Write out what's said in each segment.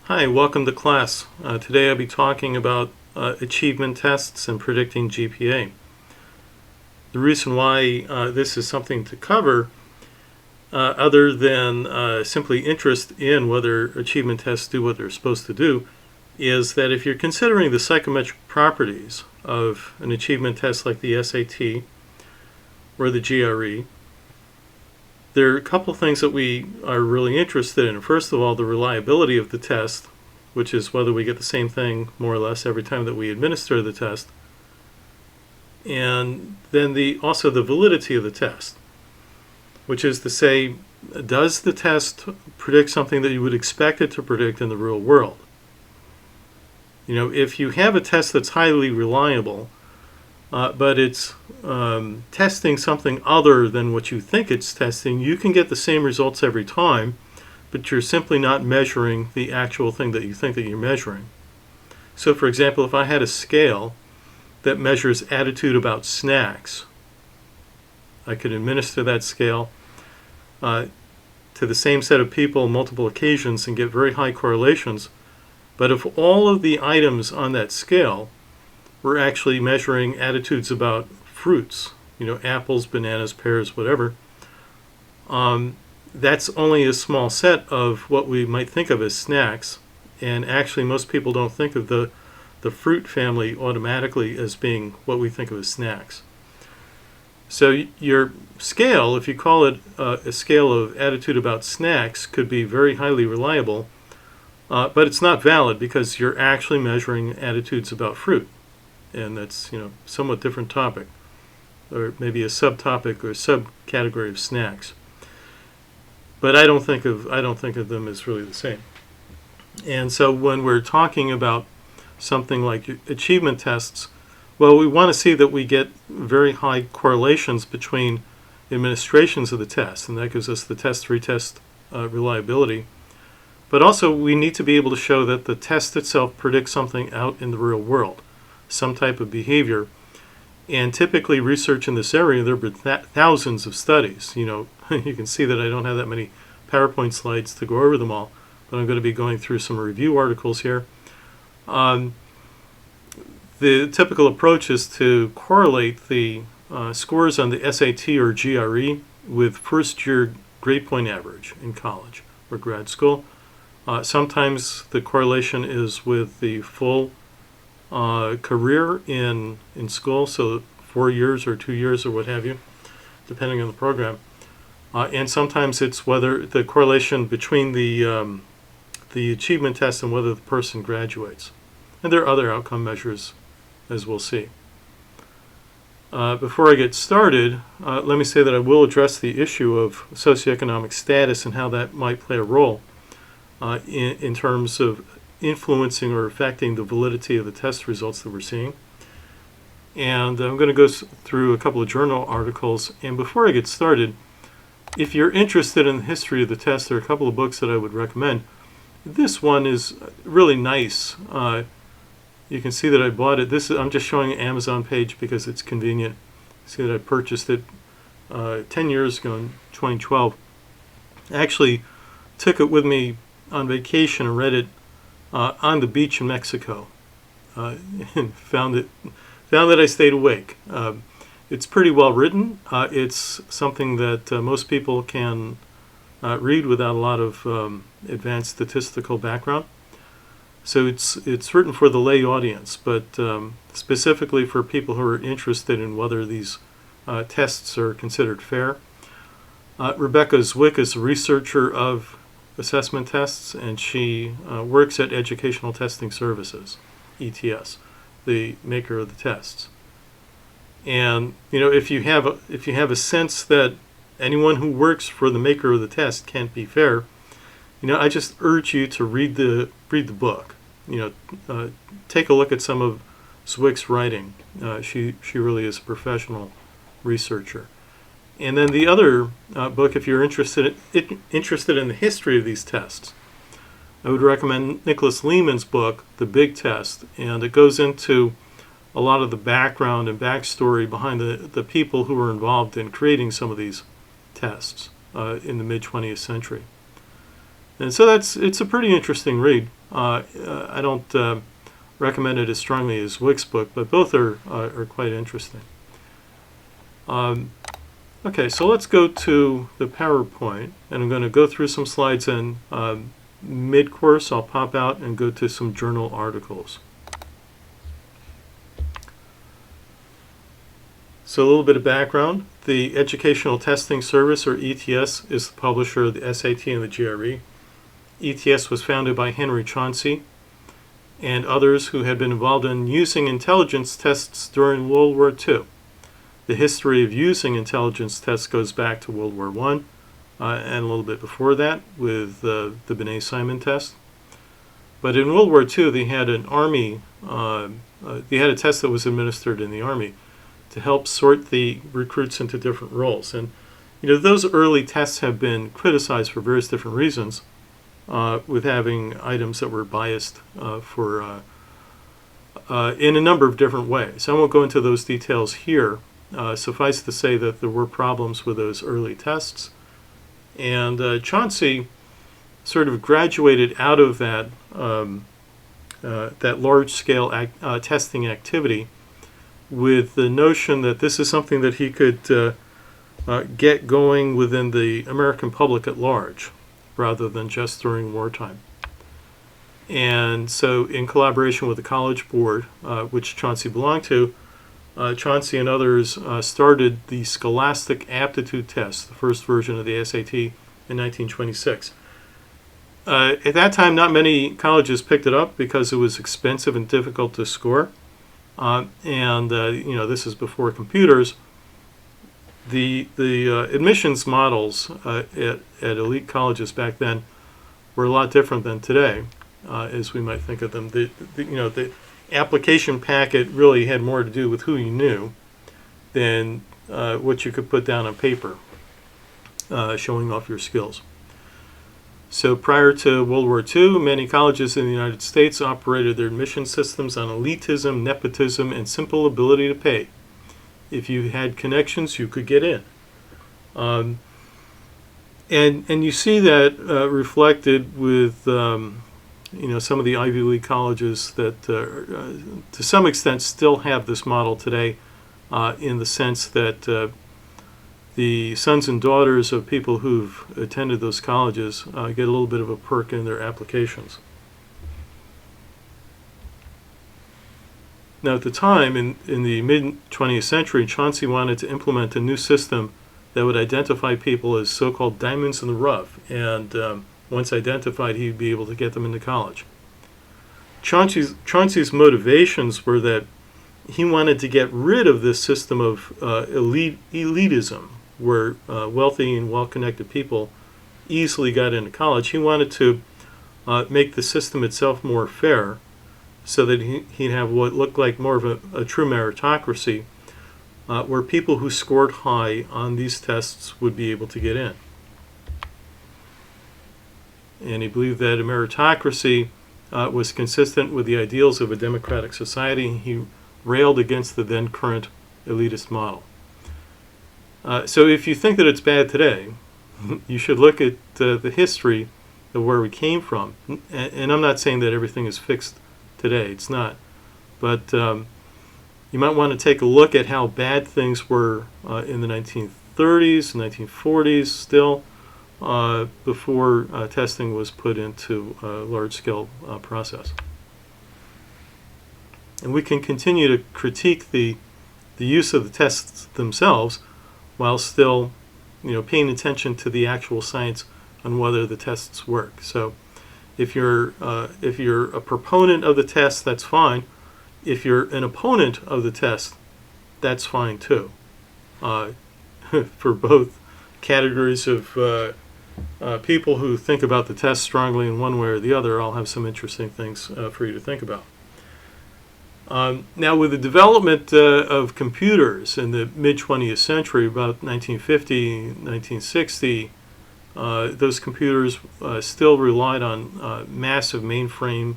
Hi, welcome to class. Today I'll be talking about achievement tests and predicting GPA. The reason why this is something to cover, other than simply interest in whether achievement tests do what they're supposed to do, is that if you're considering the psychometric properties of an achievement test like the SAT or the GRE, there are a couple of things that we are really interested in. First of all, the reliability of the test, which is whether we get the same thing more or less every time that we administer the test. And then also the validity of the test, which is to say, does the test predict something that you would expect it to predict in the real world? You know, if you have a test that's highly reliable, but it's testing something other than what you think it's testing, you can get the same results every time, but you're simply not measuring the actual thing that you think that you're measuring. So, for example, if I had a scale that measures attitude about snacks, I could administer that scale to the same set of people multiple occasions and get very high correlations. But if all of the items on that scale were actually measuring attitudes about fruits, apples, bananas, pears, whatever, that's only a small set of what we might think of as snacks. And actually, most people don't think of the fruit family automatically as being what we think of as snacks. So your scale, if you call it a scale of attitude about snacks, could be very highly reliable, but it's not valid because you're actually measuring attitudes about fruit. And that's, somewhat different topic, or maybe a subtopic or subcategory of snacks. But I don't think of them as really the same. And so when we're talking about something like achievement tests, well, we want to see that we get very high correlations between administrations of the test, and that gives us the test-retest reliability. But also we need to be able to show that the test itself predicts something out in the real world, some type of behavior. And typically research in this area, there have been thousands of studies. You can see that I don't have that many PowerPoint slides to go over them all, but I'm going to be going through some review articles here. The typical approach is to correlate the scores on the SAT or GRE with first-year grade point average in college or grad school. Sometimes the correlation is with the full career in school, so 4 years or 2 years or what have you, depending on the program. And sometimes it's whether the correlation between the achievement test and whether the person graduates. And there are other outcome measures, as we'll see. Before I get started, let me say that I will address the issue of socioeconomic status and how that might play a role in terms of influencing or affecting the validity of the test results that we're seeing. And I'm going to go through a couple of journal articles. And before I get started, if you're interested in the history of the test, there are a couple of books that I would recommend. This one is really nice. You can see that I bought it. I'm just showing an Amazon page because it's convenient. See that I purchased it 10 years ago in 2012. I actually took it with me on vacation and read it on the beach in Mexico, and found that I stayed awake. It's pretty well written. It's something that most people can read without a lot of advanced statistical background. So it's written for the lay audience, but specifically for people who are interested in whether these tests are considered fair. Rebecca Zwick is a researcher of assessment tests, and she works at Educational Testing Services, ETS, the maker of the tests. And if you have a sense that anyone who works for the maker of the test can't be fair, I just urge you to read the book. Take a look at some of Zwick's writing. She really is a professional researcher. And then the other book, if you're interested in the history of these tests, I would recommend Nicholas Leman's book, The Big Test, and it goes into a lot of the background and backstory behind the people who were involved in creating some of these tests in the mid-20th century. And so it's a pretty interesting read. I don't recommend it as strongly as Wick's book, but both are quite interesting. Okay, so let's go to the PowerPoint, and I'm going to go through some slides, and mid-course I'll pop out and go to some journal articles. So a little bit of background. The Educational Testing Service, or ETS, is the publisher of the SAT and the GRE. ETS was founded by Henry Chauncey and others who had been involved in using intelligence tests during World War II. The history of using intelligence tests goes back to World War I and a little bit before that with the Binet-Simon test. But in World War II, they had an army, they had a test that was administered in the army to help sort the recruits into different roles. And those early tests have been criticized for various different reasons, with having items that were biased in a number of different ways. I won't go into those details here. Suffice to say that there were problems with those early tests. And Chauncey sort of graduated out of that, that large-scale testing activity with the notion that this is something that he could get going within the American public at large, rather than just during wartime. And so in collaboration with the College Board, which Chauncey belonged to, Chauncey and others started the Scholastic Aptitude Test, the first version of the SAT, in 1926. At that time, not many colleges picked it up because it was expensive and difficult to score. This is before computers. The admissions models at elite colleges back then were a lot different than today, as we might think of them. The application packet really had more to do with who you knew than what you could put down on paper, showing off your skills. So prior to World War II, many colleges in the United States operated their admission systems on elitism, nepotism, and simple ability to pay. If you had connections, you could get in. And you see that reflected with some of the Ivy League colleges that to some extent still have this model today, in the sense that the sons and daughters of people who've attended those colleges get a little bit of a perk in their applications. Now, at the time, in the mid-20th century, Chauncey wanted to implement a new system that would identify people as so-called diamonds in the rough, and once identified, he'd be able to get them into college. Chauncey's motivations were that he wanted to get rid of this system of elitism, where wealthy and well-connected people easily got into college. He wanted to make the system itself more fair, so that he'd have what looked like more of a true meritocracy, where people who scored high on these tests would be able to get in. And he believed that a meritocracy was consistent with the ideals of a democratic society. He railed against the then current elitist model. So if you think that it's bad today, you should look at the history of where we came from. And I'm not saying that everything is fixed today. It's not. But you might want to take a look at how bad things were in the 1930s, 1940s still, before testing was put into a large-scale process. And we can continue to critique the use of the tests themselves while still paying attention to the actual science on whether the tests work. So if you're a proponent of the test, that's fine. If you're an opponent of the test, that's fine too. For both categories of people who think about the test strongly in one way or the other, I'll have some interesting things for you to think about. Now, with the development of computers in the mid-20th century, about 1950, 1960, those computers still relied on massive mainframe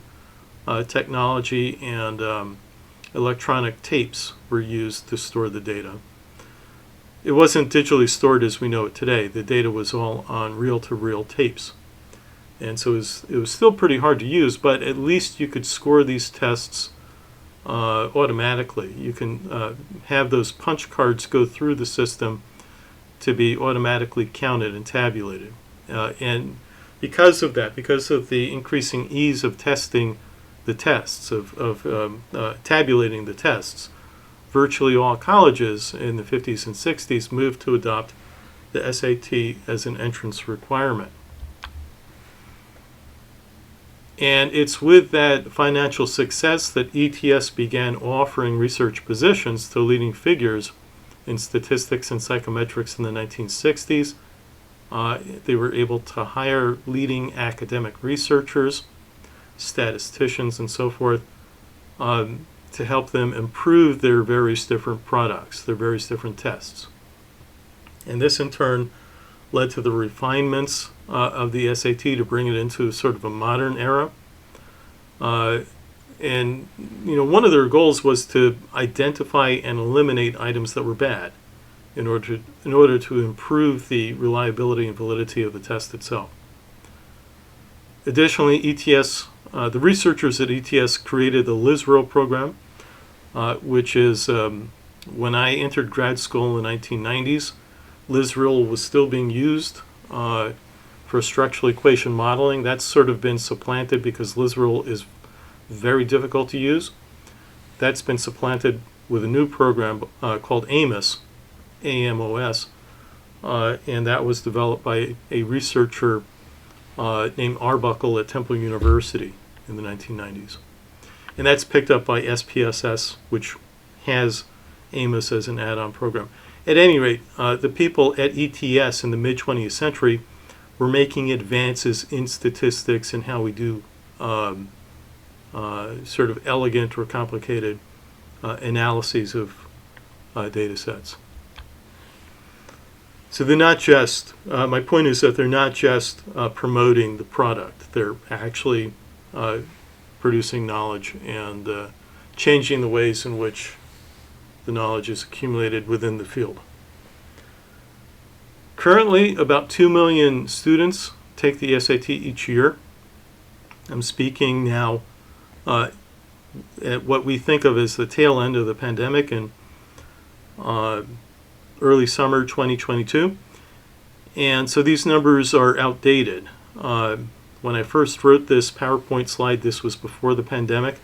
technology, and electronic tapes were used to store the data. It wasn't digitally stored as we know it today. The data was all on reel-to-reel tapes. And so it was still pretty hard to use, but at least you could score these tests automatically. You can have those punch cards go through the system to be automatically counted and tabulated. And because of that, because of the increasing ease of testing the tests, of tabulating the tests, virtually all colleges in the 50s and 60s moved to adopt the SAT as an entrance requirement. And it's with that financial success that ETS began offering research positions to leading figures in statistics and psychometrics in the 1960s. They were able to hire leading academic researchers, statisticians, and so forth, to help them improve their various different products, their various different tests. And this in turn led to the refinements of the SAT to bring it into sort of a modern era. And one of their goals was to identify and eliminate items that were bad in order to improve the reliability and validity of the test itself. Additionally, the researchers at ETS created the LISRO program, which is when I entered grad school in the 1990s, LISRO was still being used for structural equation modeling. That's sort of been supplanted because LISRO is very difficult to use. That's been supplanted with a new program called AMOS, AMOS, and that was developed by a researcher named Arbuckle at Temple University in the 1990s. And that's picked up by SPSS, which has AMOS as an add-on program. At any rate, the people at ETS in the mid-20th century were making advances in statistics and how we do sort of elegant or complicated analyses of data sets. So they're not just, my point is that they're not just promoting the product, they're actually producing knowledge and changing the ways in which the knowledge is accumulated within the field. Currently, about 2 million students take the SAT each year. I'm speaking now at what we think of as the tail end of the pandemic in early summer 2022. And so these numbers are outdated. When I first wrote this PowerPoint slide, this was before the pandemic.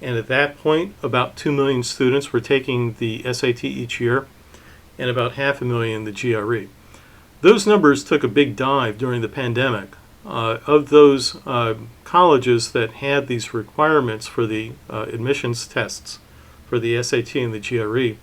And at that point, about 2 million students were taking the SAT each year, and about 500,000 the GRE. Those numbers took a big dive during the pandemic. Of those colleges that had these requirements for the admissions tests for the SAT and the GRE,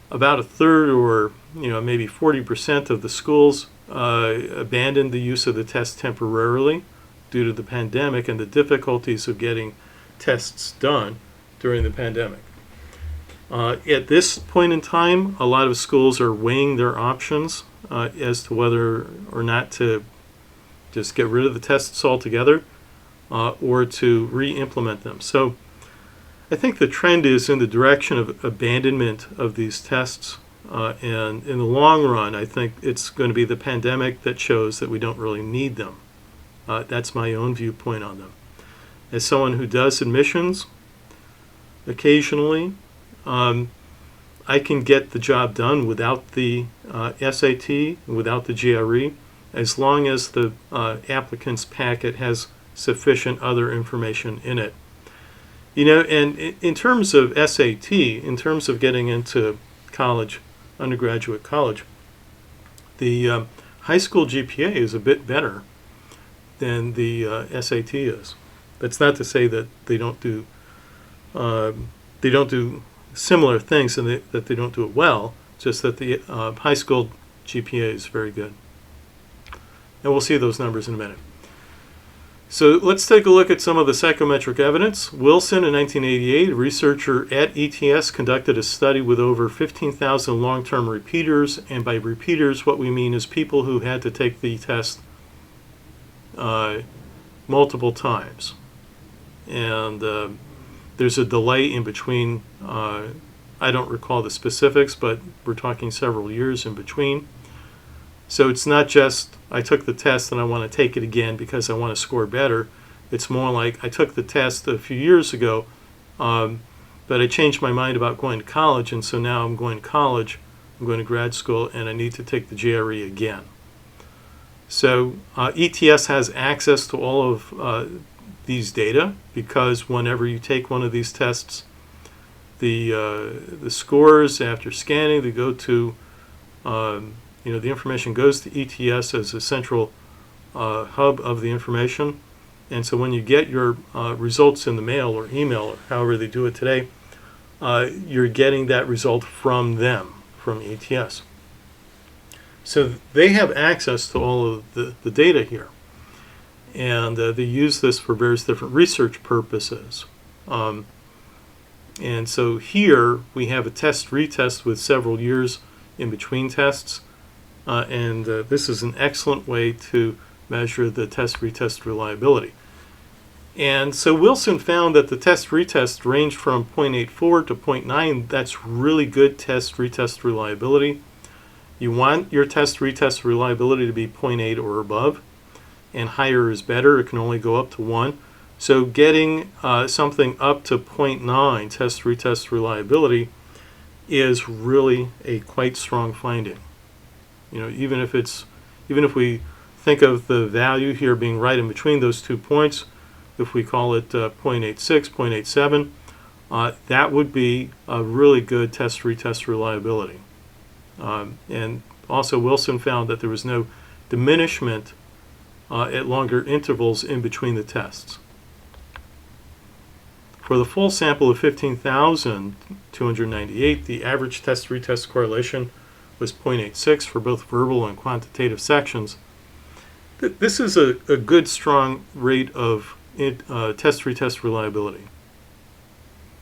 about a third, or maybe 40% of the schools abandoned the use of the test temporarily due to the pandemic and the difficulties of getting tests done during the pandemic. At this point in time, a lot of schools are weighing their options as to whether or not to just get rid of the tests altogether or to re-implement them. So I think the trend is in the direction of abandonment of these tests, and in the long run, I think it's going to be the pandemic that shows that we don't really need them. That's my own viewpoint on them. As someone who does admissions occasionally, I can get the job done without the SAT, without the GRE, as long as the applicant's packet has sufficient other information in it. And in terms of SAT, in terms of getting into college, undergraduate college, the high school GPA is a bit better than the SAT is. That's not to say that they don't do similar things and that they don't do it well, just that the high school GPA is very good. And we'll see those numbers in a minute. So let's take a look at some of the psychometric evidence. Wilson, in 1988, a researcher at ETS, conducted a study with over 15,000 long-term repeaters. And by repeaters, what we mean is people who had to take the test multiple times. And there's a delay in between. I don't recall the specifics, but we're talking several years in between. So it's not just I took the test and I want to take it again because I want to score better. It's more like I took the test a few years ago, but I changed my mind about going to college, and so now I'm going to college, I'm going to grad school, and I need to take the GRE again. So ETS has access to all of these data, because whenever you take one of these tests, the scores after scanning, they go to the information goes to ETS as a central hub of the information. And so when you get your results in the mail or email or however they do it today, you're getting that result from them, from ETS. So they have access to all of the data here. And they use this for various different research purposes. And so here we have a test-retest with several years in between tests. And this is an excellent way to measure the test-retest reliability. And so Wilson found that the test-retest ranged from 0.84 to 0.9. That's really good test-retest reliability. You want your test-retest reliability to be 0.8 or above, and higher is better. It can only go up to 1. So getting something up to 0.9 test-retest reliability is really a quite strong finding. Even if we think of the value here being right in between those 2 points, if we call it 0.86, 0.87, that would be a really good test-retest reliability. And also Wilson found that there was no diminishment at longer intervals in between the tests. For the full sample of 15,298, the average test-retest correlation was 0.86 for both verbal and quantitative sections. This is a good, strong rate of test-retest reliability.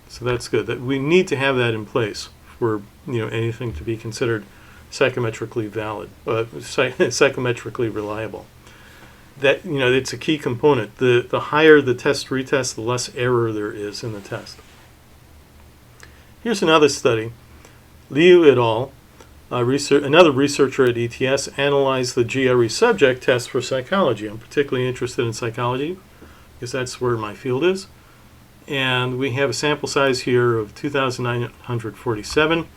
So that's good. That we need to have that in place for anything to be considered psychometrically valid, psychometrically reliable. That it's a key component. The higher the test-retest, the less error there is in the test. Here's another study. Liu et al. Another researcher at ETS analyzed the GRE subject test for psychology. I'm particularly interested in psychology because that's where my field is. And we have a sample size here of 2,947.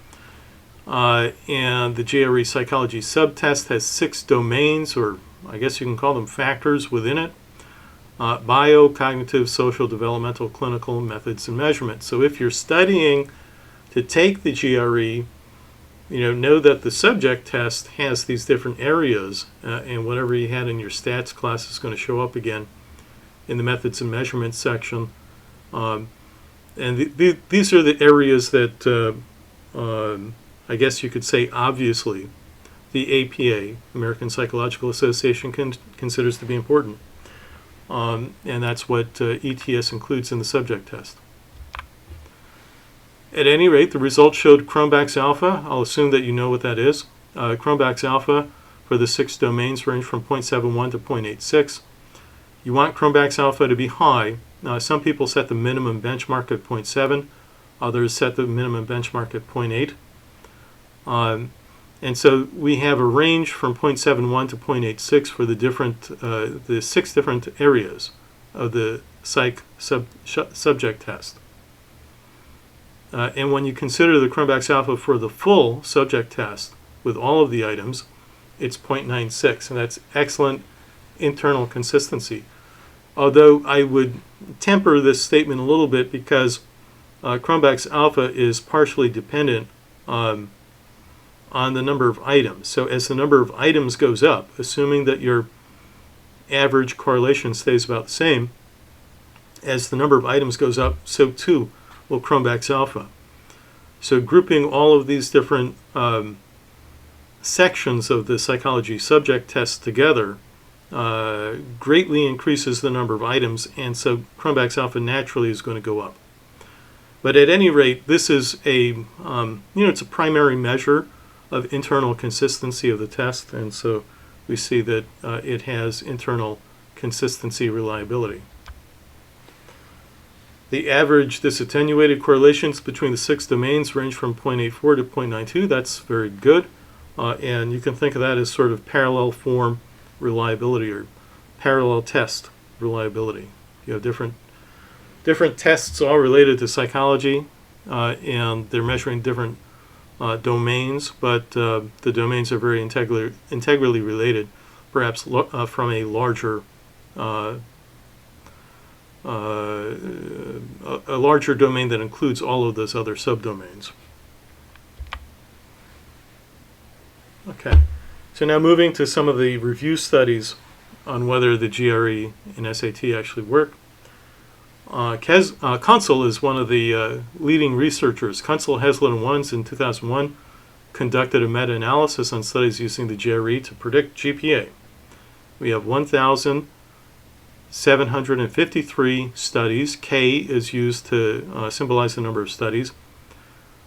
And the GRE psychology subtest has 6 domains, or I guess you can call them factors within it. Bio, cognitive, social, developmental, clinical, methods, and measurement. So if you're studying to take the GRE, know that the subject test has these different areas, and whatever you had in your stats class is going to show up again in the methods and measurements section. And these are the areas that I guess you could say obviously the APA, American Psychological Association, considers to be important. And that's what ETS includes in the subject test. At any rate, the results showed Cronbach's alpha. I'll assume that you know what that is. Cronbach's alpha for the 6 domains range from 0.71 to 0.86. You want Cronbach's alpha to be high. Some people set the minimum benchmark at 0.7. Others set the minimum benchmark at 0.8. And so we have a range from 0.71 to 0.86 for the 6 different areas of the psych subject test. And when you consider the Cronbach's alpha for the full subject test with all of the items, it's 0.96, and that's excellent internal consistency. Although I would temper this statement a little bit because Cronbach's alpha is partially dependent on the number of items. So as the number of items goes up, assuming that your average correlation stays about the same, as the number of items goes up, so too will Cronbach's alpha. So grouping all of these different sections of the psychology subject test together greatly increases the number of items, and so Cronbach's alpha naturally is going to go up. But at any rate, this is it's a primary measure of internal consistency of the test, and so we see that it has internal consistency reliability. The average disattenuated correlations between the 6 domains range from 0.84 to 0.92. That's very good. And you can think of that as sort of parallel form reliability or parallel test reliability. You have different tests all related to psychology, and they're measuring different domains, but the domains are very integrally related, perhaps from a larger a larger domain that includes all of those other subdomains. Okay, so now moving to some of the review studies on whether the GRE and SAT actually work. Consul is one of the leading researchers. Consul, Heslin, and Wons in 2001 conducted a meta-analysis on studies using the GRE to predict GPA. We have 1,753 studies. K is used to symbolize the number of studies.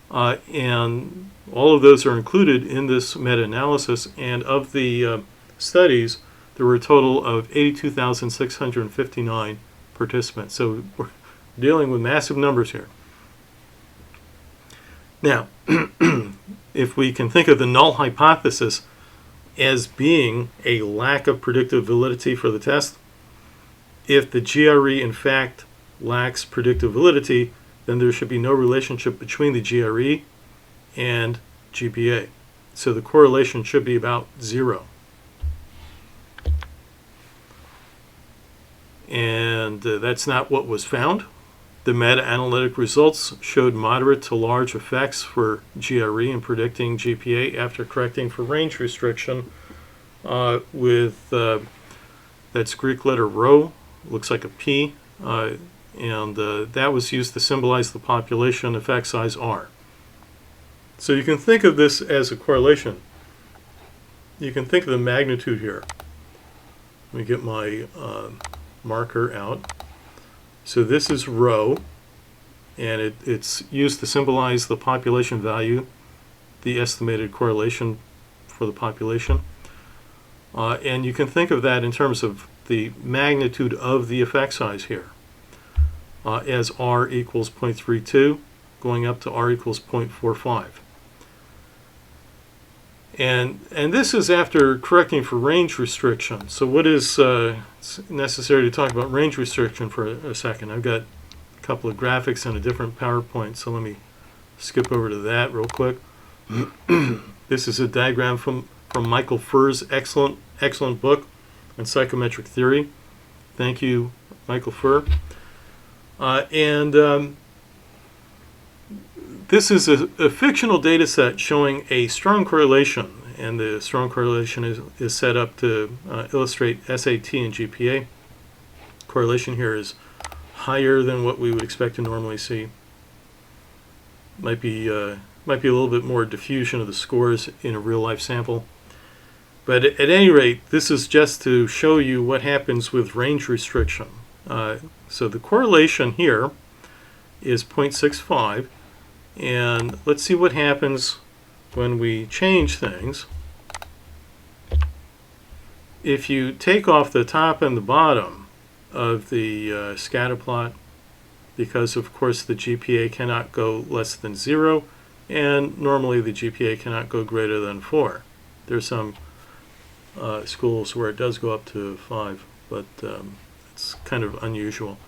And all of those are included in this meta-analysis. And of the studies, there were a total of 82,659 participants. So we're dealing with massive numbers here. Now, if we can think of the null hypothesis as being a lack of predictive validity for the test, if the GRE in fact lacks predictive validity, then there should be no relationship between the GRE and GPA. So the correlation should be about 0. And that's not what was found. The meta-analytic results showed moderate to large effects for GRE in predicting GPA after correcting for range restriction with, that's Greek letter rho, looks like a P, and that was used to symbolize the population effect size R. So you can think of this as a correlation. You can think of the magnitude here. Let me get my marker out. So this is rho, and it's used to symbolize the population value, the estimated correlation for the population. And you can think of that in terms of the magnitude of the effect size here, as R equals 0.32, going up to R equals 0.45. And this is after correcting for range restriction. So what is necessary to talk about range restriction for a second? I've got a couple of graphics in a different PowerPoint, so let me skip over to that real quick. This is a diagram from Michael Furr's excellent book on psychometric theory. Thank you, Michael Furr. This is a fictional data set showing a strong correlation, and the strong correlation is set up to illustrate SAT and GPA. Correlation here is higher than what we would expect to normally see. Might be a little bit more diffusion of the scores in a real-life sample. But at any rate, this is just to show you what happens with range restriction. So the correlation here is 0.65. And let's see what happens when we change things. If you take off the top and the bottom of the scatter plot, because of course the GPA cannot go less than 0, and normally the GPA cannot go greater than 4. There's some schools where it does go up to 5, but it's kind of unusual.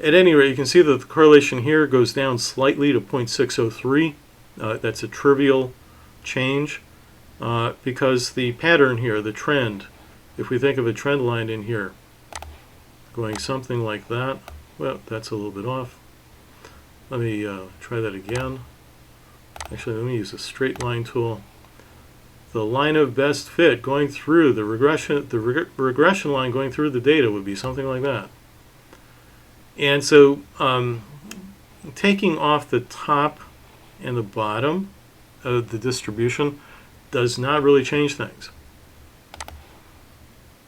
At any rate, you can see that the correlation here goes down slightly to 0.603. That's a trivial change because the pattern here, the trend, if we think of a trend line in here, going something like that, well, that's a little bit off. Let me try that again. Actually, let me use a straight line tool. The line of best fit going through the regression line going through the data would be something like that. And so taking off the top and the bottom of the distribution does not really change things.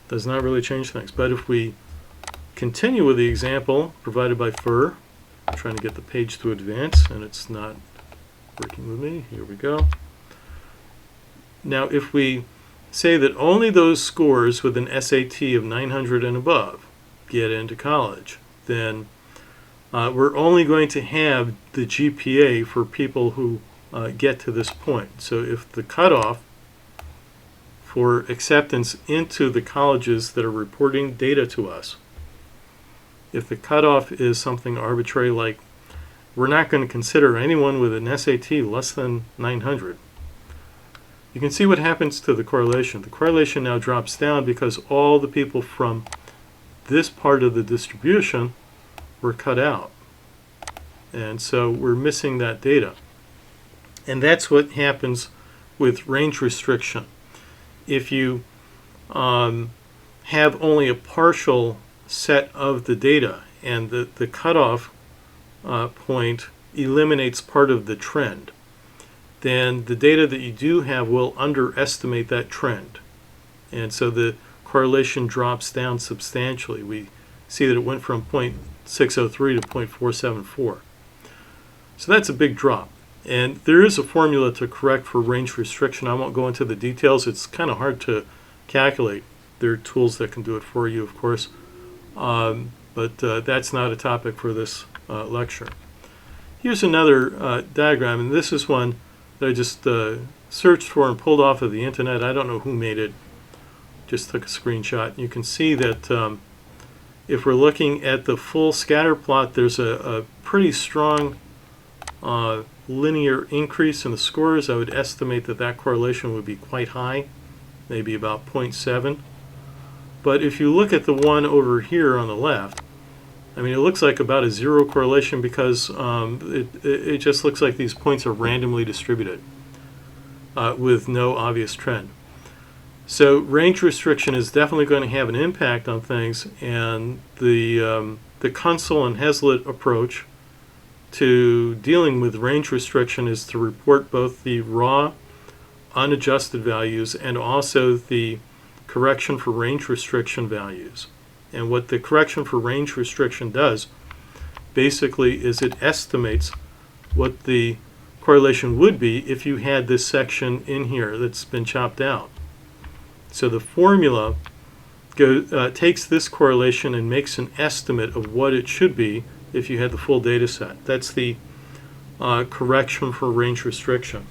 Does not really change things. But if we continue with the example provided by Furr, I'm trying to get the page to advance and it's not working with me. Here we go. Now if we say that only those scores with an SAT of 900 and above get into college, then we're only going to have the GPA for people who get to this point. So if the cutoff for acceptance into the colleges that are reporting data to us. If the cutoff is something arbitrary, like we're not going to consider anyone with an SAT less than 900, you can see what happens to the correlation. The correlation now drops down because all the people from this part of the distribution were cut out. And so we're missing that data. And that's what happens with range restriction. If you have only a partial set of the data and the cutoff point eliminates part of the trend, then the data that you do have will underestimate that trend. And so the correlation drops down substantially. We see that it went from 0.603 to 0.474. So that's a big drop. And there is a formula to correct for range restriction. I won't go into the details. It's kind of hard to calculate. There are tools that can do it for you, of course. But that's not a topic for this lecture. Here's another diagram, and this is one that I just searched for and pulled off of the internet. I don't know who made it. Just took a screenshot. You can see that if we're looking at the full scatter plot, there's a pretty strong linear increase in the scores. I would estimate that that correlation would be quite high, maybe about 0.7. But if you look at the one over here on the left, I mean, it looks like about a zero correlation because it just looks like these points are randomly distributed with no obvious trend. So range restriction is definitely going to have an impact on things, and the Kunsel and Hazlitt approach to dealing with range restriction is to report both the raw unadjusted values and also the correction for range restriction values. And what the correction for range restriction does basically is it estimates what the correlation would be if you had this section in here that's been chopped out. So the formula takes this correlation and makes an estimate of what it should be if you had the full data set. That's the correction for range restriction.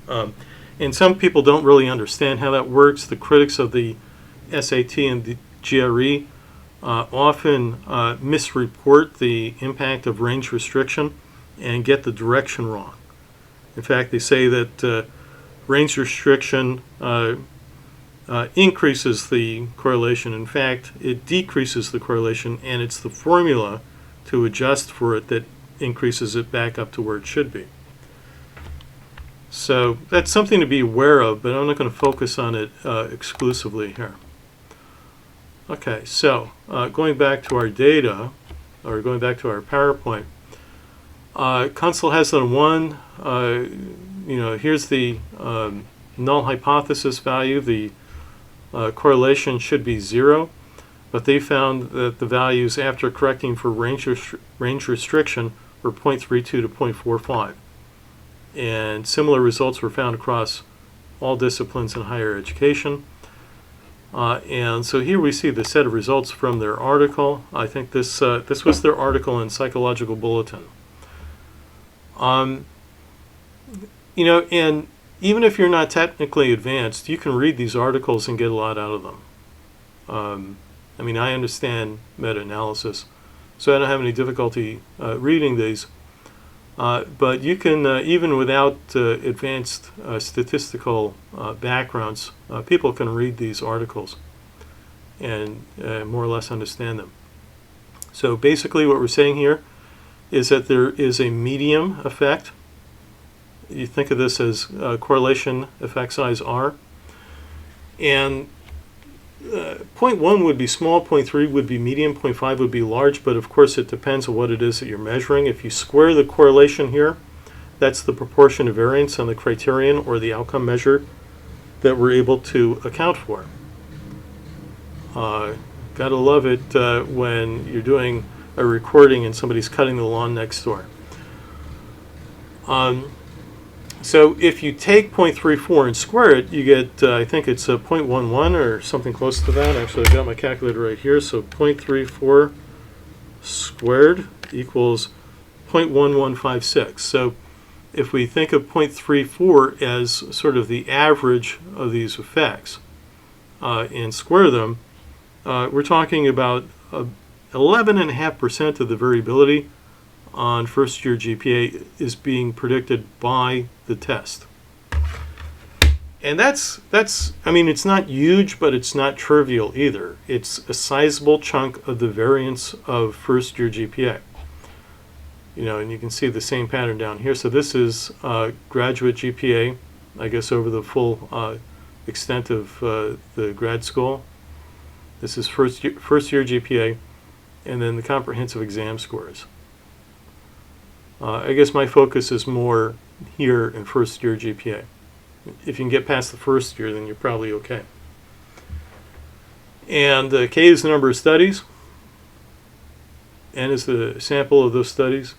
And some people don't really understand how that works. The critics of the SAT and the GRE often misreport the impact of range restriction and get the direction wrong. In fact, they say that range restriction increases the correlation. In fact, it decreases the correlation, and it's the formula to adjust for it that increases it back up to where it should be. So that's something to be aware of, but I'm not going to focus on it exclusively here. Okay, so going back to our data, or going back to our PowerPoint, Kunsel has done one. Here's the null hypothesis value. The correlation should be 0, but they found that the values after correcting for range restriction were 0.32 to 0.45. And similar results were found across all disciplines in higher education. And so here we see the set of results from their article. I think this was their article in Psychological Bulletin. And even if you're not technically advanced, you can read these articles and get a lot out of them. I mean, I understand meta-analysis, so I don't have any difficulty reading these. But you can, even without advanced statistical backgrounds, people can read these articles and more or less understand them. So basically what we're saying here is that there is a medium effect. You think of this as correlation effect size R. And 0.1 would be small, 0.3 would be medium, 0.5 would be large, but of course it depends on what it is that you're measuring. If you square the correlation here, that's the proportion of variance on the criterion or the outcome measure that we're able to account for. Gotta love it when you're doing a recording and somebody's cutting the lawn next door. So if you take 0.34 and square it, you get, I think it's a 0.11 or something close to that. Actually, I've got my calculator right here. So 0.34 squared equals 0.1156. So if we think of 0.34 as sort of the average of these effects and square them, we're talking about 11.5% of the variability on first-year GPA is being predicted by the test. And that's I mean, it's not huge, but it's not trivial either. It's a sizable chunk of the variance of first-year GPA. You know, and you can see the same pattern down here. So this is graduate GPA, I guess, over the full extent of the grad school. This is first-year GPA, and then the comprehensive exam scores. I guess my focus is more here in first-year GPA. If you can get past the first year, then you're probably okay. And K is the number of studies. N is the sample of those studies.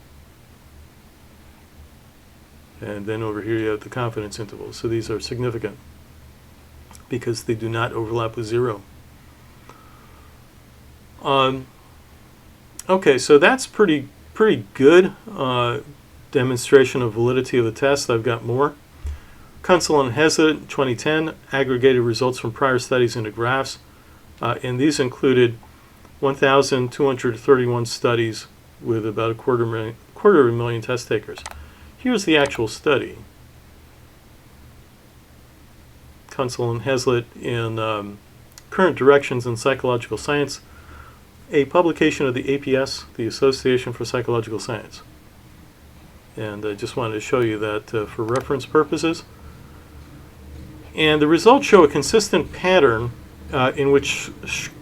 And then over here you have the confidence intervals. So these are significant because they do not overlap with 0. Okay, so that's pretty good demonstration of validity of the test. I've got more. Kunsel and Hazlitt, 2010, aggregated results from prior studies into graphs, and these included 1,231 studies with about a quarter of a million test takers. Here's the actual study. Kunsel and Hazlitt in Current Directions in Psychological Science, a publication of the APS, the Association for Psychological Science. And I just wanted to show you that for reference purposes. And the results show a consistent pattern in which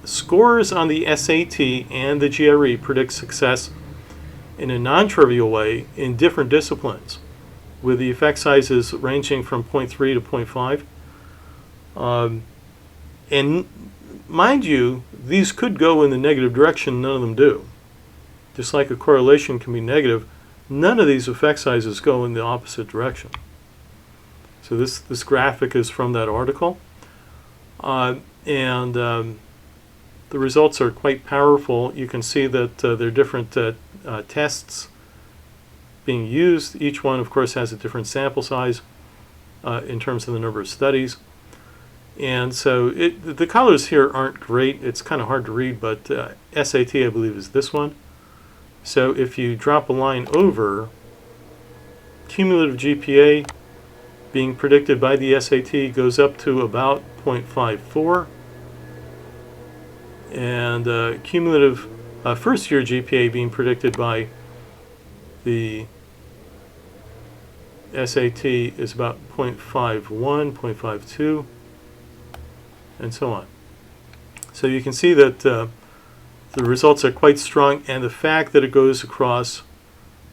scores on the SAT and the GRE predict success in a non-trivial way in different disciplines, with the effect sizes ranging from 0.3 to 0.5. And mind you, these could go in the negative direction, none of them do. Just like a correlation can be negative, none of these effect sizes go in the opposite direction. So this graphic is from that article. The results are quite powerful. You can see that there are different tests being used. Each one, of course, has a different sample size in terms of the number of studies. And so the colors here aren't great. It's kind of hard to read, but SAT, I believe, is this one. So if you drop a line over, cumulative GPA being predicted by the SAT goes up to about 0.54. And cumulative first-year GPA being predicted by the SAT is about 0.51, 0.52, and so on. So you can see that the results are quite strong, and the fact that it goes across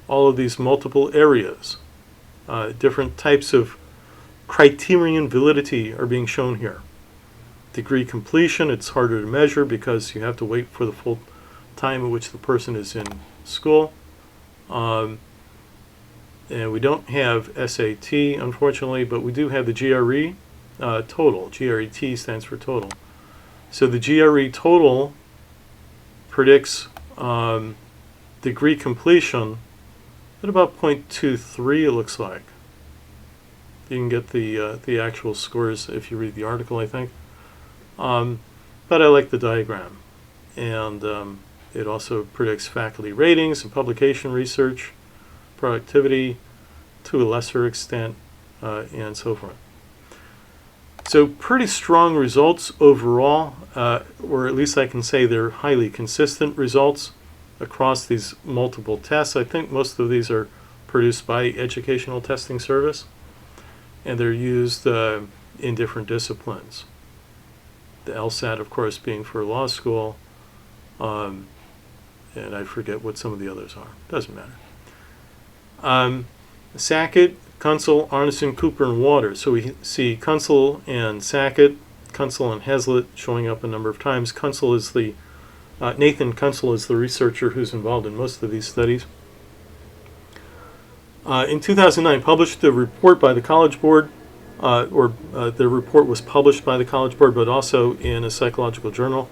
all of these multiple areas, different types of criterion validity are being shown here. Degree completion, it's harder to measure because you have to wait for the full time at which the person is in school. And we don't have SAT, unfortunately, but we do have the GRE total. GRET stands for total. So the GRE total predicts degree completion at about 0.23, it looks like. You can get the actual scores if you read the article, I think. But I like the diagram. And it also predicts faculty ratings and publication research, productivity to a lesser extent, and so forth. So pretty strong results overall, or at least I can say they're highly consistent results across these multiple tests. I think most of these are produced by Educational Testing Service, and they're used in different disciplines. The LSAT, of course, being for law school, and I forget what some of the others are. Doesn't matter. Sackett, Kunsel, Arneson, Cooper, and Waters. So we see Kunsel and Sackett, Kunsel and Hazlitt showing up a number of times. Kunsel is the Nathan Kunsel is the researcher who's involved in most of these studies. In 2009, published a report by the College Board, the report was published by the College Board, but also in a psychological journal.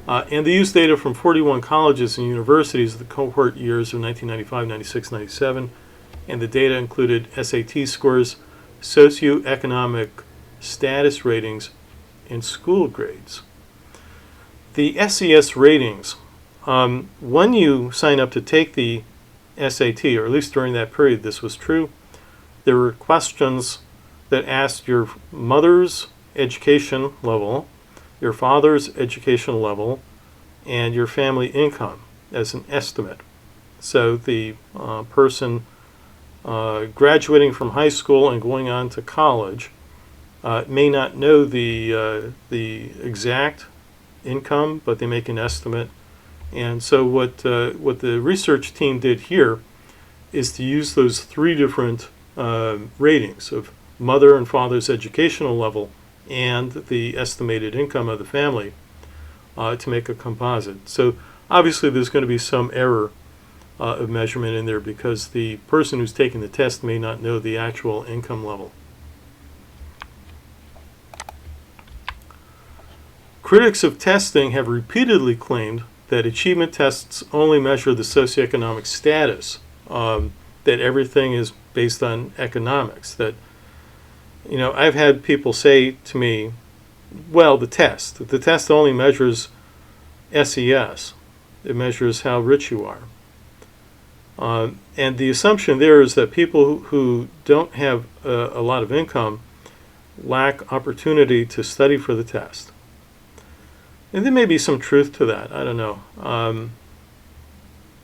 And they used data from 41 colleges and universities, the cohort years of 1995, 96, 97, and the data included SAT scores, socioeconomic status ratings, and school grades. The SES ratings, when you sign up to take the SAT, or at least during that period this was true, there were questions that asked your mother's education level, your father's education level, and your family income as an estimate. So the person graduating from high school and going on to college may not know the exact income, but they make an estimate. And so what the research team did here is to use those three different ratings of mother and father's educational level and the estimated income of the family to make a composite. So obviously there's going to be some error of measurement in there because the person who's taking the test may not know the actual income level. Critics of testing have repeatedly claimed that achievement tests only measure the socioeconomic status, that everything is based on economics. That, you know, I've had people say to me, well, the test only measures SES. It measures how rich you are. And the assumption there is that people who don't have a lot of income lack opportunity to study for the test. And there may be some truth to that. I don't know.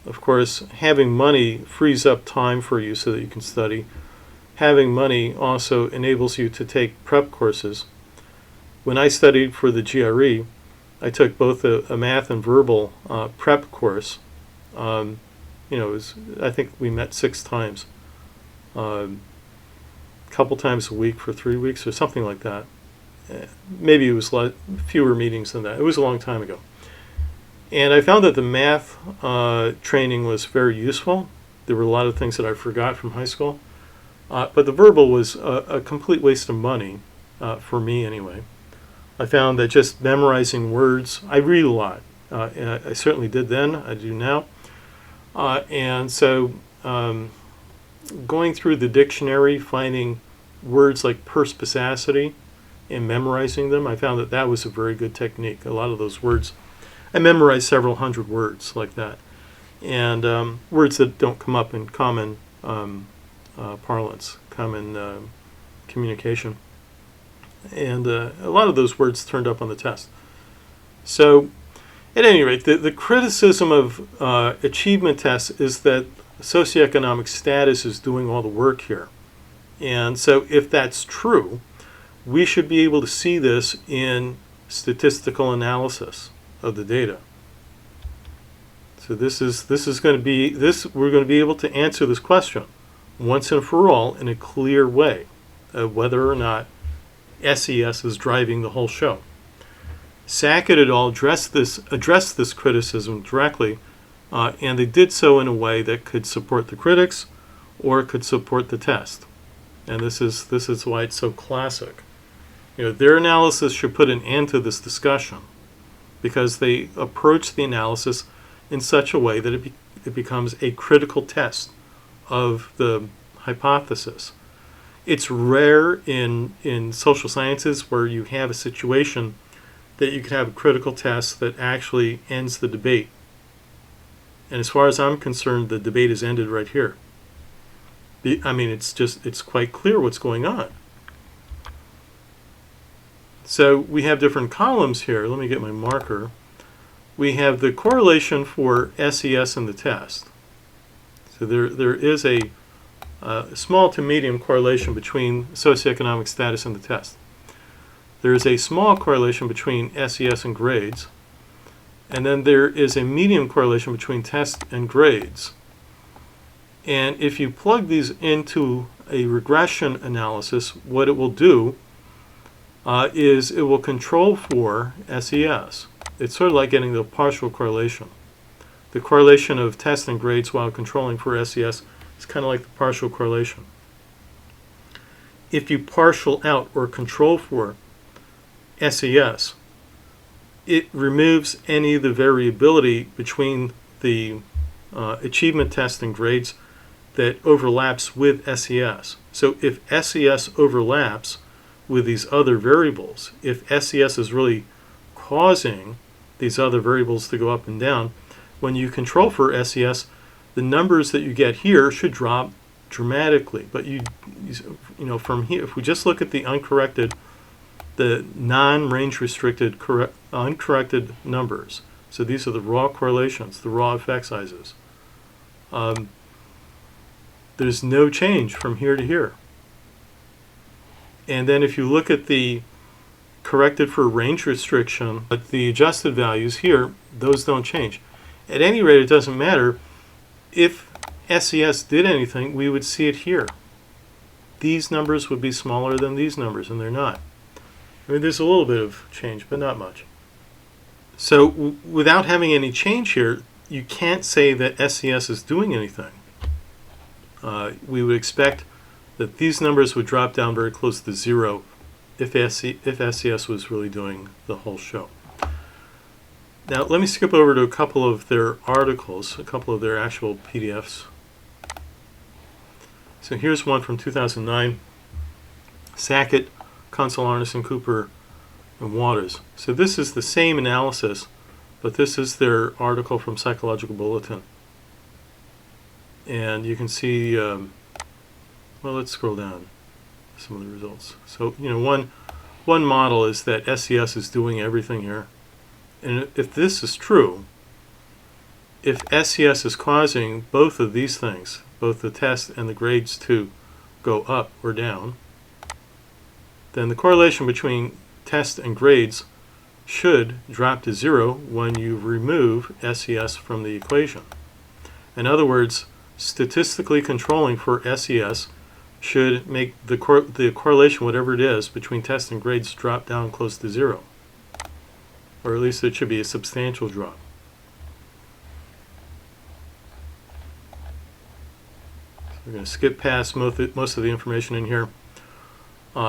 Of course, having money frees up time for you so that you can study. Having money also enables you to take prep courses. When I studied for the GRE, I took both a math and verbal prep course. You know, I think we met 6 times, a couple times a week for 3 weeks or something like that. Maybe it was fewer meetings than that. It was a long time ago. And I found that the math training was very useful. There were a lot of things that I forgot from high school. But the verbal was a complete waste of money, for me anyway. I found that just memorizing words, I read a lot. I certainly did then, I do now. And so going through the dictionary, finding words like perspicacity and memorizing them, I found that that was a very good technique. A lot of those words, I memorized several hundred words like that. And words that don't come up in common parlance, common communication. And a lot of those words turned up on the test. So at any rate, the criticism of achievement tests is that socioeconomic status is doing all the work here. And so if that's true, we should be able to see this in statistical analysis of the data. So this is going to be we're going to be able to answer this question once and for all in a clear way of whether or not SES is driving the whole show. Sackett et al. addressed this criticism directly, and they did so in a way that could support the critics or could support the test. And this is why it's so classic. You know, their analysis should put an end to this discussion because they approach the analysis in such a way that it becomes a critical test of the hypothesis. It's rare in social sciences where you have a situation that you could have a critical test that actually ends the debate. And as far as I'm concerned, the debate is ended right here. I mean, it's quite clear what's going on. So we have different columns here. Let me get my marker. We have the correlation for SES in the test. So there is a small to medium correlation between socioeconomic status and the test. There is a small correlation between SES and grades. And then there is a medium correlation between test and grades. And if you plug these into a regression analysis, what it will do is it will control for SES. It's sort of like getting the partial correlation. The correlation of test and grades while controlling for SES is kind of like the partial correlation. If you partial out or control for SES, it removes any of the variability between the achievement test and grades that overlaps with SES. So if SES overlaps with these other variables, if SES is really causing these other variables to go up and down, when you control for SES, the numbers that you get here should drop dramatically. But you know, from here, if we just look at the uncorrected, the non-range restricted uncorrected numbers, so these are the raw correlations, the raw effect sizes, there's no change from here to here. And then if you look at the corrected for range restriction, but the adjusted values here, those don't change. At any rate, it doesn't matter. If SES did anything, we would see it here. These numbers would be smaller than these numbers, and they're not. I mean, there's a little bit of change, but not much. So without having any change here, you can't say that SES is doing anything. We would expect that these numbers would drop down very close to zero if SES was really doing the whole show. Now let me skip over to a couple of their articles, a couple of their actual PDFs. So here's one from 2009, Sackett, Consul, Arneson, Cooper, and Waters. So this is the same analysis, but this is their article from Psychological Bulletin. And you can see, well, let's scroll down some of the results. So, you know, one model is that SES is doing everything here. And if this is true, if SES is causing both of these things, both the test and the grades to go up or down, then the correlation between test and grades should drop to zero when you remove SES from the equation. In other words, statistically controlling for SES should make the correlation, whatever it is, between test and grades drop down close to zero. Or at least it should be a substantial drop. So we're going to skip past most of the information in here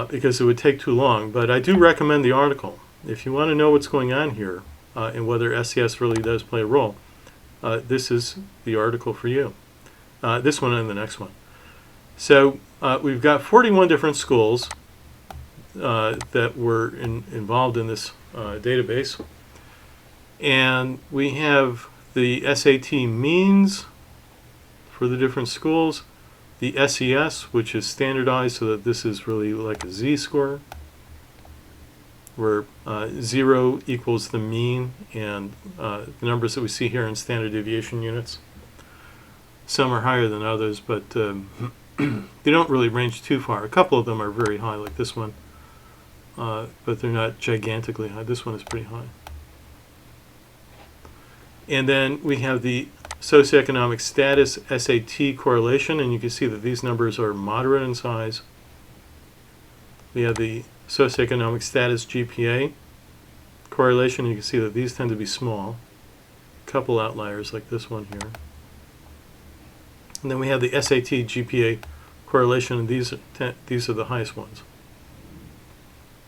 because it would take too long. But I do recommend the article. If you want to know what's going on here and whether SES really does play a role, this is the article for you. This one and the next one. So we've got 41 different schools that were involved in this database. And we have the SAT means for the different schools, the SES, which is standardized so that this is really like a Z-score, where 0 equals the mean, and the numbers that we see here in standard deviation units. Some are higher than others, but they don't really range too far. A couple of them are very high, like this one, but they're not gigantically high. This one is pretty high. And then we have the socioeconomic status SAT correlation, and you can see that these numbers are moderate in size. We have the socioeconomic status GPA correlation, and you can see that these tend to be small. A couple outliers like this one here. And then we have the SAT GPA correlation, and these are the highest ones.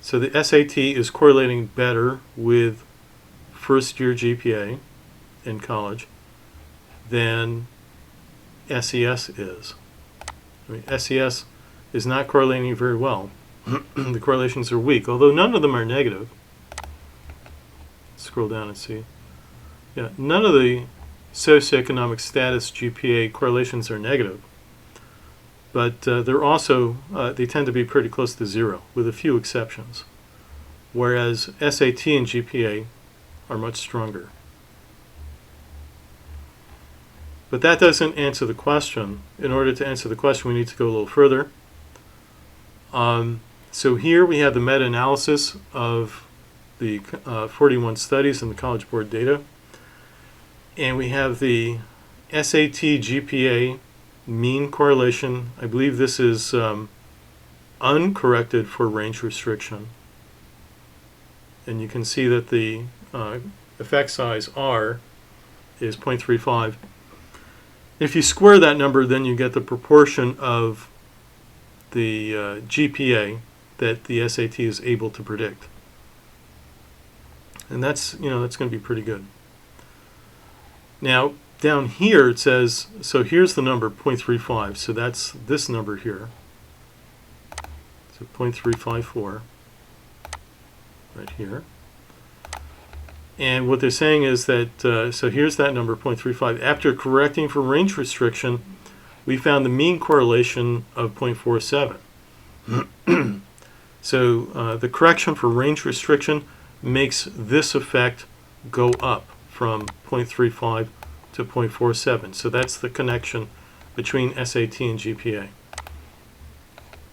So the SAT is correlating better with first-year GPA in college than SES is. I mean, SES is not correlating very well. The correlations are weak, although none of them are negative. Scroll down and see. Yeah, none of the socioeconomic status GPA correlations are negative, but they're also they tend to be pretty close to zero, with a few exceptions. Whereas SAT and GPA are much stronger. But that doesn't answer the question. In order to answer the question, we need to go a little further. So here we have the meta-analysis of the 41 studies in the College Board data. And we have the SAT GPA mean correlation. I believe this is uncorrected for range restriction. And you can see that the effect size R is 0.35. If you square that number, then you get the proportion of the GPA that the SAT is able to predict. And that's, that's going to be pretty good. Now, down here it says, so here's the number 0.35, so that's this number here. So 0.354 right here. And what they're saying is that, so here's that number, 0.35. After correcting for range restriction, we found the mean correlation of 0.47. So the correction for range restriction makes this effect go up from 0.35 to 0.47. So that's the connection between SAT and GPA.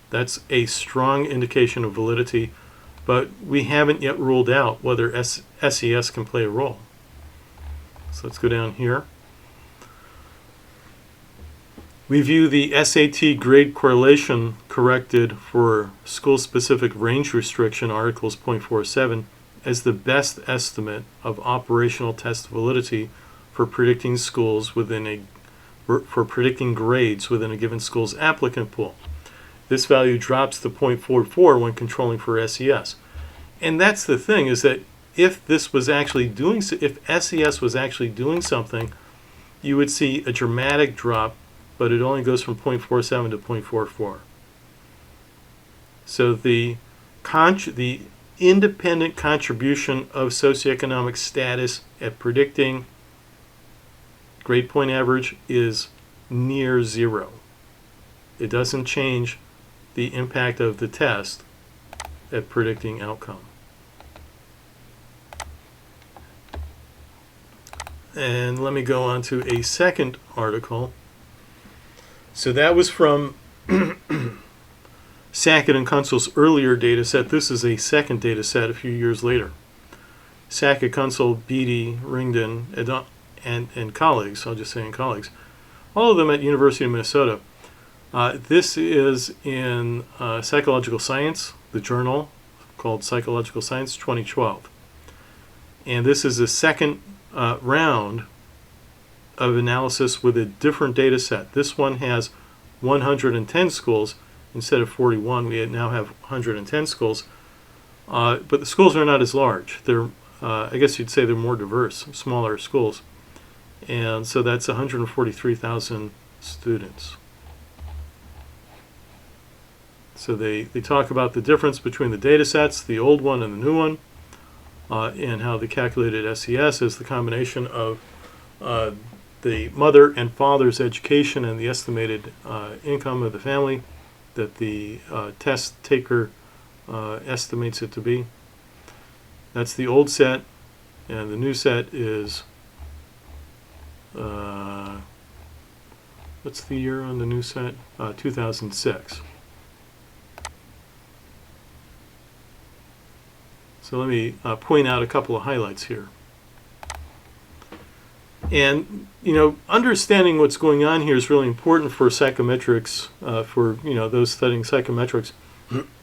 That's a strong indication of validity, but we haven't yet ruled out whether SES can play a role. So let's go down here. We view the SAT grade correlation corrected for school-specific range restriction, R equals 0.47, as the best estimate of operational test validity for predicting schools within for predicting grades within a given school's applicant pool. This value drops to 0.44 when controlling for SES. And that's the thing, is that if this was actually doing, if SES was actually doing something, you would see a dramatic drop, but it only goes from 0.47 to 0.44. So the independent contribution of socioeconomic status at predicting grade point average is near zero. It doesn't change the impact of the test at predicting outcome. And let me go on to a second article. So that was from Sackett and Kunzel's earlier data set. This is a second data set a few years later. Sackett, Kunzel, Beatty, Ringden, and colleagues, I'll just say and colleagues, all of them at University of Minnesota. This is in Psychological Science, the journal called Psychological Science 2012. And this is the second round of analysis with a different data set. This one has 110 schools instead of 41. We now have 110 schools, but the schools are not as large. They're, I guess you'd say they're more diverse, smaller schools. And so that's 143,000 students. So they talk about the difference between the data sets, the old one and the new one, and how they calculated SES as the combination of the mother and father's education and the estimated income of the family that the test taker estimates it to be. That's the old set, and the new set is, what's the year on the new set? 2006. So let me point out a couple of highlights here. And, you know, understanding what's going on here is really important for psychometrics, for, you know, those studying psychometrics.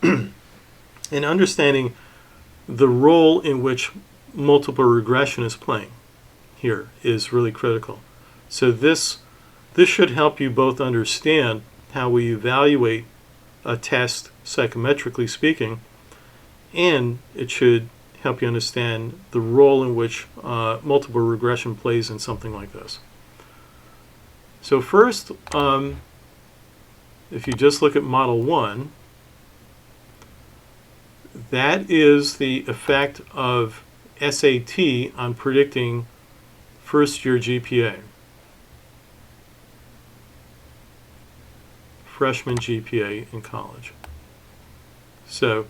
And understanding the role in which multiple regression is playing here is really critical. So this should help you both understand how we evaluate a test psychometrically speaking, and it should help you understand the role in which multiple regression plays in something like this. So first, if you just look at Model 1, that is the effect of SAT on predicting first-year GPA, freshman GPA in college. So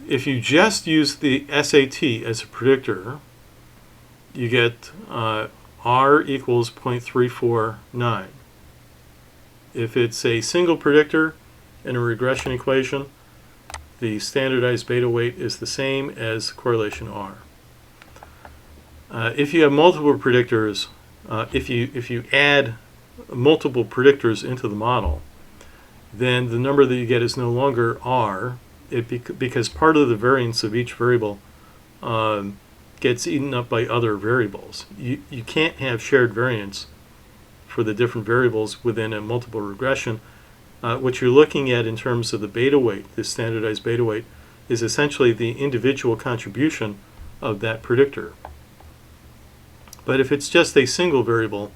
if you just use the SAT as a predictor, you get R equals 0.349. If it's a single predictor in a regression equation, the standardized beta weight is the same as correlation R. If you have multiple predictors, if you add multiple predictors into the model, then the number that you get is no longer R, because part of the variance of each variable gets eaten up by other variables. You can't have shared variance for the different variables within a multiple regression. What you're looking at in terms of the beta weight, the standardized beta weight, is essentially the individual contribution of that predictor. But if it's just a single variable,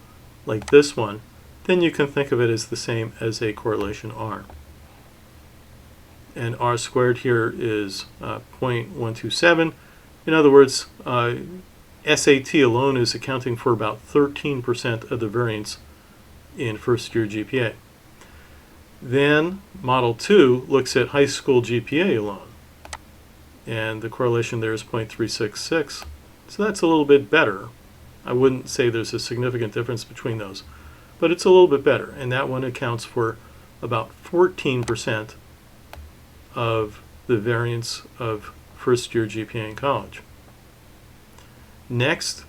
like this one, then you can think of it as the same as a correlation R. And R squared here is 0.127. In other words, SAT alone is accounting for about 13% of the variance in first-year GPA. Then Model 2 looks at high school GPA alone, and the correlation there is 0.366. So that's a little bit better. I wouldn't say there's a significant difference between those, but it's a little bit better, and that one accounts for about 14% of the variance of first-year GPA in college. Next,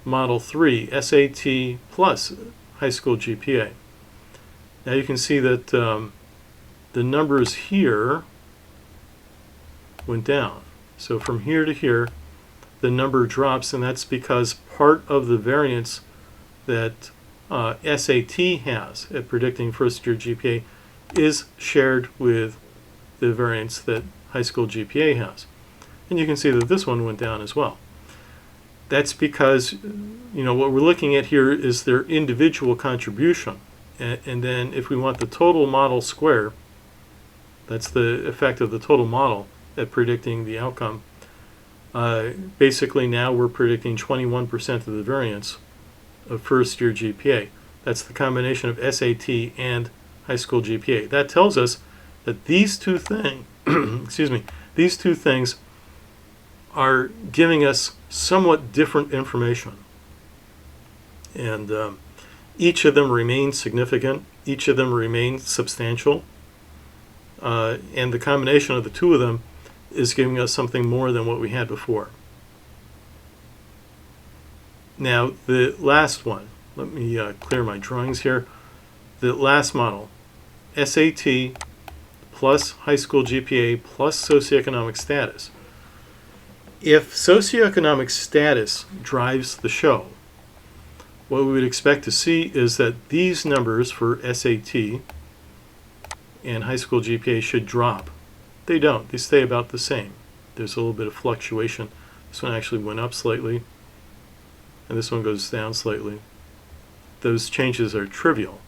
Model 3, SAT plus high school GPA. Now you can see that the numbers here went down. So from here to here, the number drops, and that's because part of the variance that SAT has at predicting first-year GPA is shared with the variance that high school GPA has. And you can see that this one went down as well. That's because, what we're looking at here is their individual contribution. And then if we want the total model square, that's the effect of the total model at predicting the outcome. Basically now we're predicting 21% of the variance of first-year GPA. That's the combination of SAT and high school GPA. That tells us that these two things, these two things are giving us somewhat different information. And each of them remains significant. Each of them remains substantial. And the combination of the two of them is giving us something more than what we had before. Now, the last one, let me clear my drawings here. The last model, SAT plus high school GPA plus socioeconomic status. If socioeconomic status drives the show, what we would expect to see is that these numbers for SAT and high school GPA should drop. They don't. They stay about the same. There's a little bit of fluctuation. This one actually went up slightly, and this one goes down slightly. Those changes are trivial.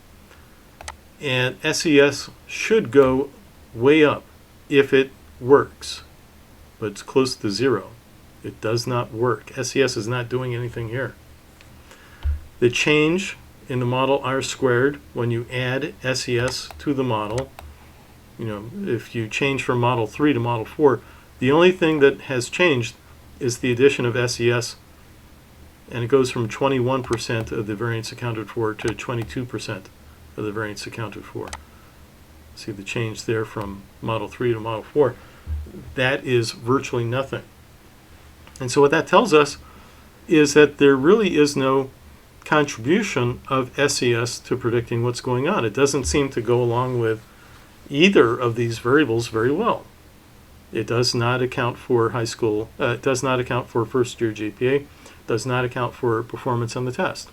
And SES should go way up if it works, but it's close to zero. It does not work. SES is not doing anything here. The change in the model R squared when you add SES to the model, if you change from Model 3 to Model 4, the only thing that has changed is the addition of SES, and it goes from 21% of the variance accounted for to 22% of the variance accounted for. See the change there from Model 3 to Model 4. That is virtually nothing. And so what that tells us is that there really is no contribution of SES to predicting what's going on. It doesn't seem to go along with either of these variables very well. It does not account for high school, it does not account for first-year GPA, does not account for performance on the test.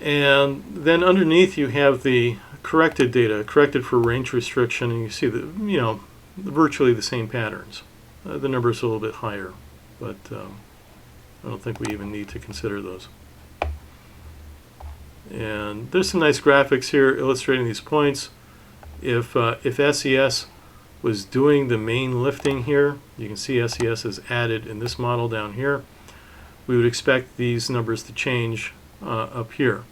And then underneath you have the corrected data, corrected for range restriction, and you see that, virtually the same patterns. The number's a little bit higher, but I don't think we even need to consider those. And there's some nice graphics here illustrating these points. If SES was doing the main lifting here, you can see SES is added in this model down here. We would expect these numbers to change up here.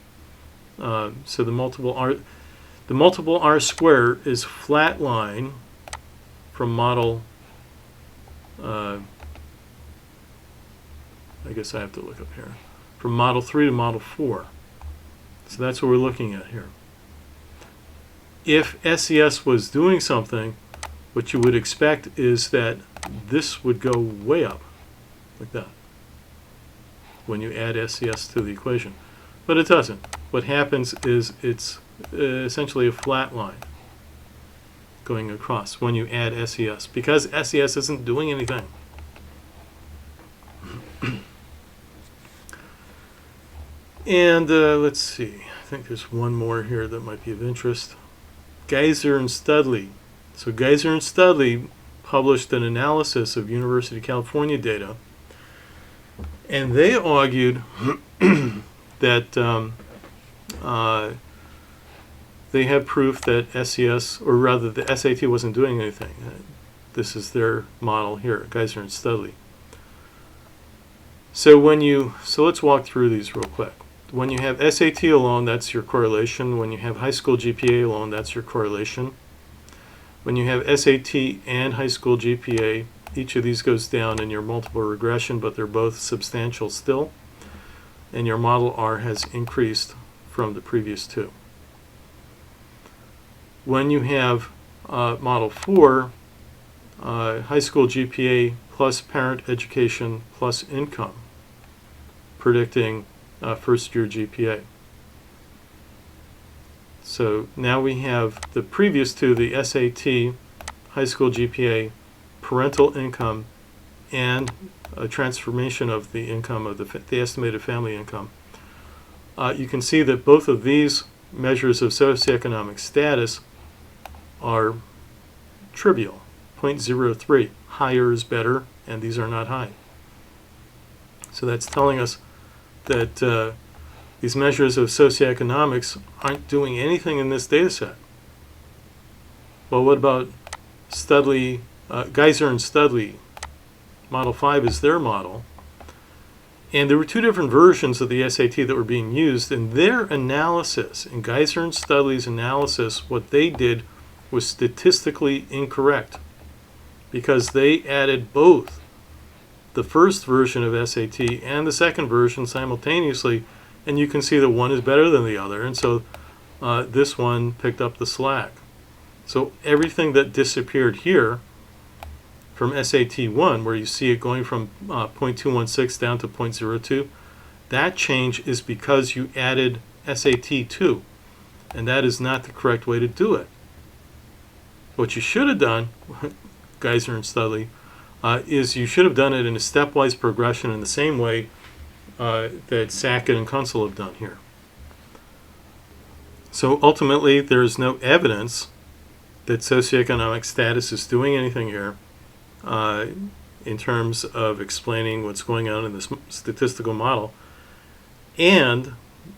So the multiple R square is flat line from model. I guess I have to look up here. From Model 3 to Model 4. So that's what we're looking at here. If SES was doing something, what you would expect is that this would go way up, like that, when you add SES to the equation. But it doesn't. What happens is it's essentially a flat line going across when you add SES, because SES isn't doing anything. And let's see, I think there's one more here that might be of interest. Geiser and Studley. So Geiser and Studley published an analysis of University of California data, And they argued that they had proof that SES, or rather the SAT, wasn't doing anything. This is their model here, Geiser and Studley. So let's walk through these real quick. When you have SAT alone, that's your correlation. When you have high school GPA alone, that's your correlation. When you have SAT and high school GPA, each of these goes down in your multiple regression, but they're both substantial still. And your model R has increased from the previous two. When you have model 4, high school GPA plus parent education plus income, predicting first-year GPA. So now we have the previous two, the SAT, high school GPA, parental income, and a transformation of the income of the estimated family income. You can see that both of these measures of socioeconomic status are trivial, 0.03. Higher is better, and these are not high. So that's telling us that these measures of socioeconomics aren't doing anything in this data set. Well, what about Studley, Geiser and Studley? Model 5 is their model. And there were two different versions of the SAT that were being used. In their analysis, in Geiser and Studley's analysis, what they did was statistically incorrect because they added both the first version of SAT and the second version simultaneously, and you can see that one is better than the other, and so this one picked up the slack. So everything that disappeared here from SAT 1, where you see it going from 0.216 down to 0.02, that change is because you added SAT 2, and that is not the correct way to do it. What you should have done, Geiser and Studley, is you should have done it in a stepwise progression in the same way that Sackett and Kunsel have done here. So ultimately, there is no evidence that socioeconomic status is doing anything here in terms of explaining what's going on in this statistical model. And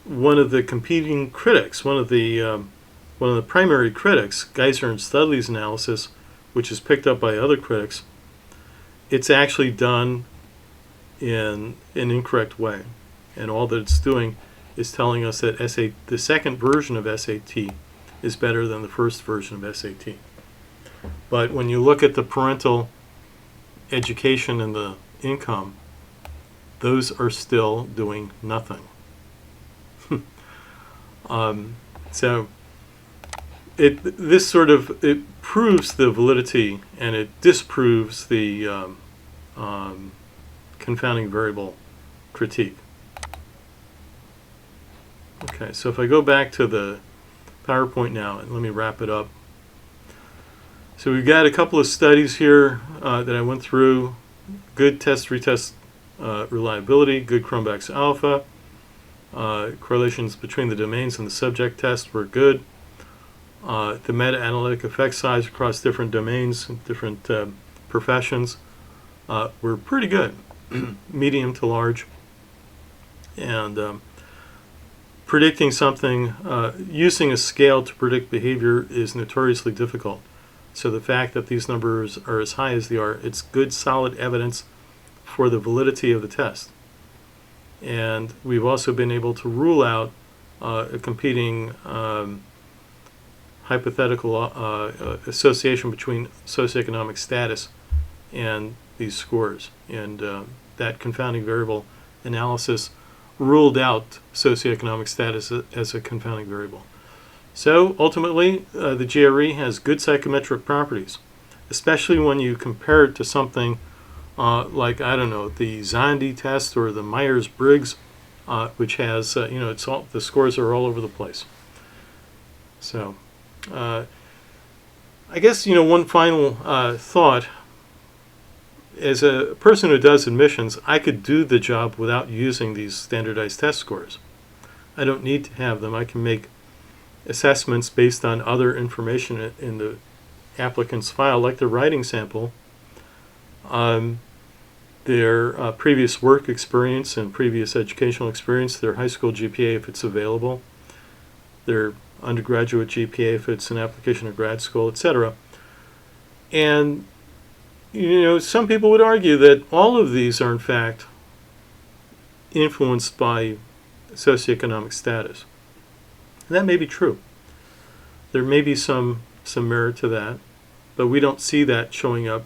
one of the competing critics, one of the primary critics, Geiser and Studley's analysis, which is picked up by other critics, it's actually done in an incorrect way. And all that it's doing is telling us that the second version of SAT is better than the first version of SAT. But when you look at the parental education and the income, those are still doing nothing. So it proves the validity and it disproves the confounding variable critique. Okay, so if I go back to the PowerPoint now, and let me wrap it up. So we've got a couple of studies here that I went through. Good test-retest reliability, good Cronbach's alpha. Correlations between the domains and the subject test were good. The meta-analytic effect size across different domains, different professions were pretty good, medium to large. And predicting something, using a scale to predict behavior is notoriously difficult. So the fact that these numbers are as high as they are, it's good, solid evidence for the validity of the test. And we've also been able to rule out a competing hypothetical association between socioeconomic status and these scores. And that confounding variable analysis ruled out socioeconomic status as a confounding variable. So ultimately, the GRE has good psychometric properties, especially when you compare it to something like, I don't know, the Zandi test or the Myers-Briggs, which has, it's all, the scores are all over the place. So I guess, one final thought. As a person who does admissions, I could do the job without using these standardized test scores. I don't need to have them. I can make assessments based on other information in the applicant's file, like the writing sample. their previous work experience and previous educational experience, their high school GPA if it's available, their undergraduate GPA if it's an application to grad school, etc. And some people would argue that all of these are in fact influenced by socioeconomic status. And that may be true. There may be some merit to that, but we don't see that showing up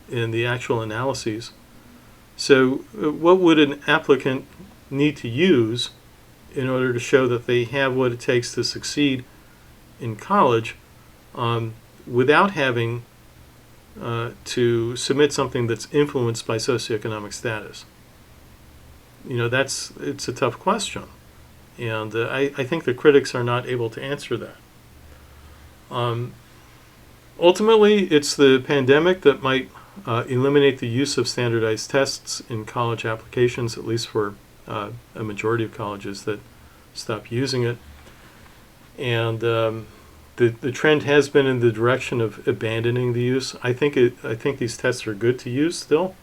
in the actual analyses. So what would an applicant need to use in order to show that they have what it takes to succeed in college without having to submit something that's influenced by socioeconomic status? It's a tough question. And I think the critics are not able to answer that. Ultimately, it's the pandemic that might eliminate the use of standardized tests in college applications, at least for a majority of colleges that stop using it. And the trend has been in the direction of abandoning the use. I think these tests are good to use still.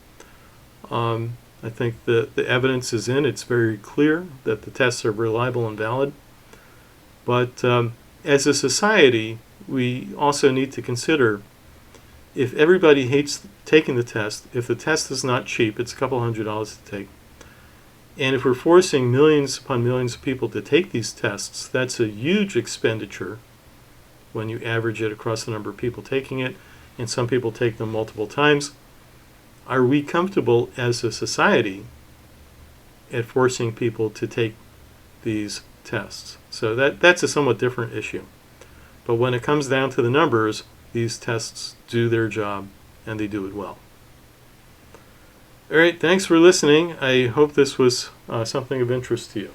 I think the evidence is in. It's very clear that the tests are reliable and valid. But as a society, we also need to consider, if everybody hates taking the test, if the test is not cheap, it's a couple $100s to take, and if we're forcing millions upon millions of people to take these tests, that's a huge expenditure when you average it across the number of people taking it, and some people take them multiple times. Are we comfortable as a society at forcing people to take these tests? So that's a somewhat different issue. But when it comes down to the numbers, these tests do their job, and they do it well. All right, thanks for listening. I hope this was something of interest to you.